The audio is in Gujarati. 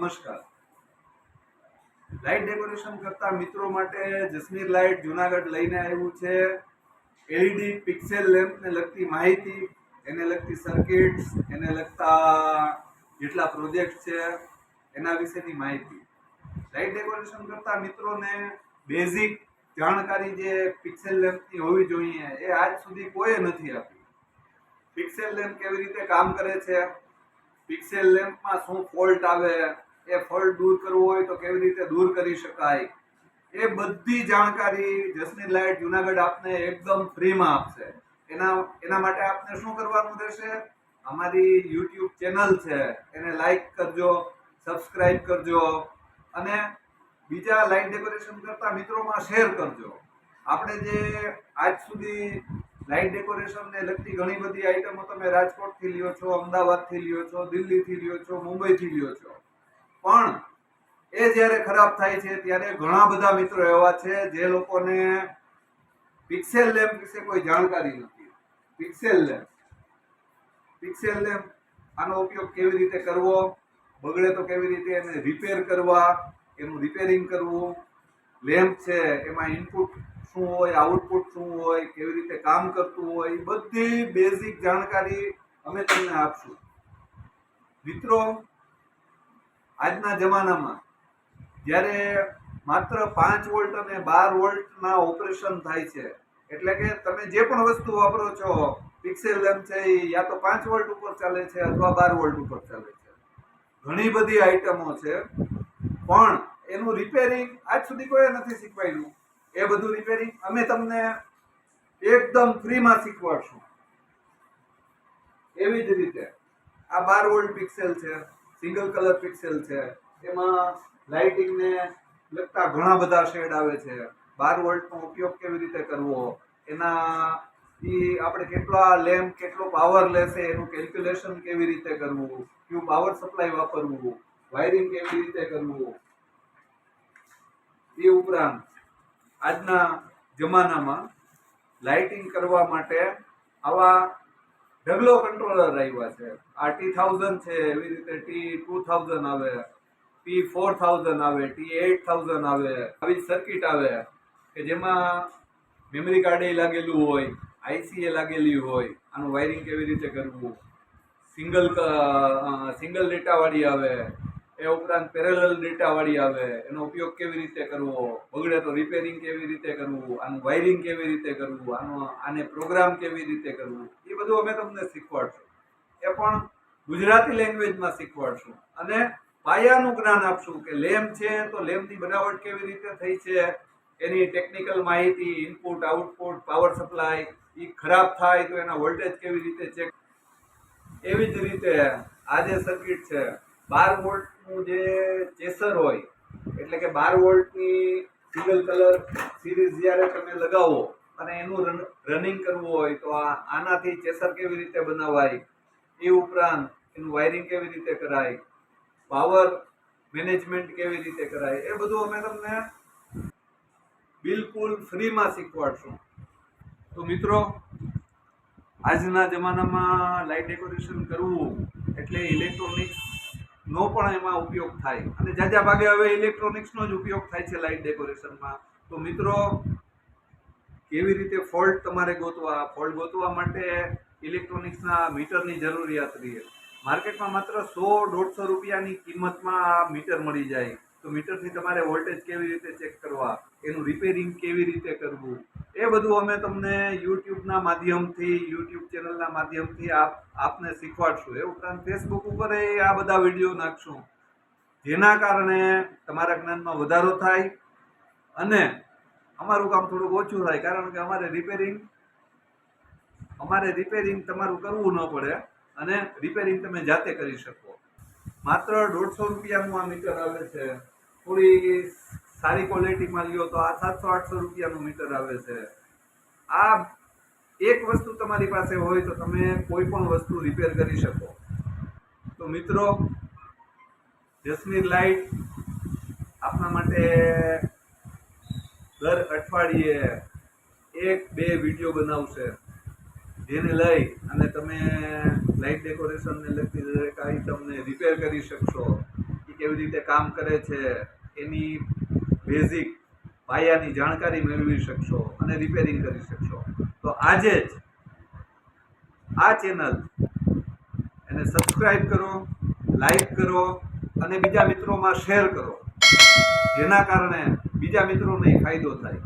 નમસ્કાર. લાઇટ ડેકોરેશન કરતા મિત્રો માટે જસમીર લાઇટ જુનાગઢ લઈને આવ્યું છે એલઈડી પિક્સેલ લેમ્પને લગતી માહિતી, એને લગતી સર્કિટ્સ, એને લગતા જેટલા પ્રોજેક્ટ છે એના વિશેની માહિતી. લાઇટ ડેકોરેશન કરતા મિત્રોને બેઝિક જાણકારી જે પિક્સેલ લેમ્પની હોવી જોઈએ એ આજ સુધી કોઈએ નથી આપી. પિક્સેલ લેમ્પ કેવી રીતે કામ કરે છે, પિક્સેલ લેમ્પમાં શું ફોલ્ટ આવે, એ ફોલ્ટ દૂર કરવો હોય તો કેવી રીતે દૂર કરી શકાય, એ બધી જાણકારી જસમીર લાઇટ જુનાગઢ આપને એકદમ ફ્રીમાં આપશે. એના માટે આપને શું કરવાનું રહેશે? અમારી યુટ્યુબ ચેનલ છે એને લાઈક કરજો, સબસ્ક્રાઇબ કરજો અને બીજા લાઇટ ડેકોરેશન કરતા મિત્રોમાં શેર કરજો. આપણે જે આજ સુધી લાઇટ ડેકોરેશનને લગતી ઘણી બધી આઈટમો તમે રાજકોટથી લ્યો છો, અમદાવાદથી લ્યો છો, દિલ્હીથી લ્યો છો, મુંબઈથી લ્યો છો, પણ એ જ્યારે ખરાબ થાય છે ત્યારે ઘણા બધા મિત્રો એવા છે જે લોકોને પિક્સેલ લેમ્પ વિશે કોઈ જાણકારી નથી. પિક્સેલ લેમ્પ આનો ઉપયોગ કેવી રીતે કરવો, બગડે તો કેવી રીતે એને રિપેર કરવા, એનું રિપેરિંગ કરવું, લેમ્પ છે એમાં ઇનપુટ શું હોય, આઉટપુટ શું હોય, કેવી રીતે કામ કરતું હોય, બધી બેઝિક જાણકારી અમે તમને આપશું. મિત્રો, આજના જમાનામાં જ્યારે માત્ર 5 વોલ્ટ અને 12 વોલ્ટના ઓપરેશન થાય છે, એટલે કે તમે જે પણ વસ્તુ વાપરો છો, પિક્સેલ લેમ્પ છે એ યા તો 5 વોલ્ટ ઉપર ચાલે છે અથવા 12 વોલ્ટ ઉપર ચાલે છે. ઘણી બધી આઈટમો છે, પણ એનું રિપેરિંગ આજ સુધી કોઈ નથી શીખવાડ્યું. એ બધું રિપેરિંગ અમે તમને એકદમ ફ્રીમાં શીખવાડશું. એવી જ રીતે આ 12 વોલ્ટ પિક્સેલ છે, સિંગલ કલર પિક્સેલ છે, એમાં લાઇટિંગને લગતા ઘણા બધા શેડ આવે છે. 12 વોલ્ટનો ઉપયોગ કેવી રીતે કરવો, એના આપણે કેટલા લેમ્પ કેટલો પાવર લેશે એનું કેલ્ક્યુલેશન કેવી રીતે કરવું, કયું પાવર સપ્લાય વાપરવું, વાયરિંગ કેવી રીતે કરવું. એ ઉપરાંત આજના જમાનામાં લાઇટિંગ કરવા માટે આવા ઢગલો કંટ્રોલર આવ્યા છે. આ T1000 છે, એવી રીતે T2000 આવે, T4000 આવે, T8000 આવે. આવી સર્કિટ આવે કે જેમાં મેમરી કાર્ડ લાગેલું હોય, આઈસી લાગેલી હોય. આનું વાયરિંગ કેવી રીતે કરવું, સિંગલ ડેટાવાળી આવે, એ ઉપરાંત પેરેલલ ડેટાવાળી આવે. એનો ઉપયોગ કેવી રીતે કરવો, બગડે તો રિપેરિંગ કેવી રીતે કરવું, આનું વાયરિંગ કેવી રીતે કરવું, આને પ્રોગ્રામ કેવી રીતે કરવું, એ બધું અમે તમને શીખવાડશું. એ પણ ગુજરાતી લેંગ્વેજમાં શીખવાડશું અને પાયાનું જ્ઞાન આપશું કે લેમ્પ છે તો લેમ્પની બનાવટ કેવી રીતે થઈ છે, એની ટેકનિકલ માહિતી, ઇનપુટ, આઉટપુટ, પાવર સપ્લાય, એ ખરાબ થાય તો એના વોલ્ટેજ કેવી રીતે ચેક. એવી જ રીતે આ જે સર્કિટ છે, 12 વોલ્ટનું જે ચેસર હોય, એટલે કે 12 વોલ્ટની સિંગલ કલર સિરીઝ જ્યારે તમે લગાવો અને એનું રનિંગ કરવું હોય તો આનાથી ચેસર કેવી રીતે બનાવાય, એ ઉપરાંત એનું વાયરિંગ કેવી રીતે કરાય, પાવર મેનેજમેન્ટ કેવી રીતે કરાય, એ બધું અમે તમને બિલકુલ ફ્રીમાં શીખવાડશું. તો મિત્રો, આજના જમાનામાં લાઇટ ડેકોરેશન કરવું એટલે ઇલેક્ટ્રોનિક્સનો પણ એમાં ઉપયોગ થાય અને જાજા ભાગે હવે ઇલેક્ટ્રોનિક્સનો જ ઉપયોગ થાય છે લાઇટ ડેકોરેશનમાં. તો મિત્રો, કેવી રીતે ફોલ્ટ તમારે ગોતવા માટે ઇલેક્ટ્રોનિક્સના મીટરની જરૂરિયાત રહે. માર્કેટમાં માત્ર 100-150 રૂપિયાની કિંમતમાં આ મીટર મળી જાય. તો મીટરથી તમારે વોલ્ટેજ કેવી રીતે ચેક કરવા, એનું રિપેરિંગ કેવી રીતે કરવું, એ બધું અમે તમને યુટ્યુબના માધ્યમથી, યુટ્યુબ ચેનલના માધ્યમથી આપને શીખવાડશું. એ ઉપરાંત ફેસબુક ઉપર આ બધા વિડીયો નાખશું, જેના કારણે તમારા જ્ઞાનમાં વધારો થાય અને અમારું કામ થોડુંક ઓછું થાય, કારણ કે અમારે રિપેરિંગ તમારું કરવું ન પડે અને રિપેરિંગ તમે જાતે કરી શકો. માત્ર 150 રૂપિયાનું આ મીટર આવે છે. થોડી સારી ક્વોલિટીમાં લ્યો તો આ 700-800 રૂપિયાનું મીટર આવે છે. આ એક વસ્તુ તમારી પાસે હોય તો તમે કોઈ પણ વસ્તુ રિપેર કરી શકો. તો મિત્રો, જસમીર લાઇટ આપના માટે દર અઠવાડિયે 1-2 વિડીયો બનાવશે, જેને લઈ અને તમે લાઇટ ડેકોરેશનને લગતી દરેક આઈટમને રિપેર કરી શકશો. એ કેવી કેવી રીતે કામ કરે છે એની બેઝિક પાયાની જાણકારી મેળવી શકશો અને રિપેરિંગ કરી શકશો. તો આજે જ આ ચેનલ એને સબસ્ક્રાઇબ કરો, લાઈક કરો અને બીજા મિત્રોમાં શેર કરો, જેના કારણે બીજા મિત્રોને ફાયદો થાય.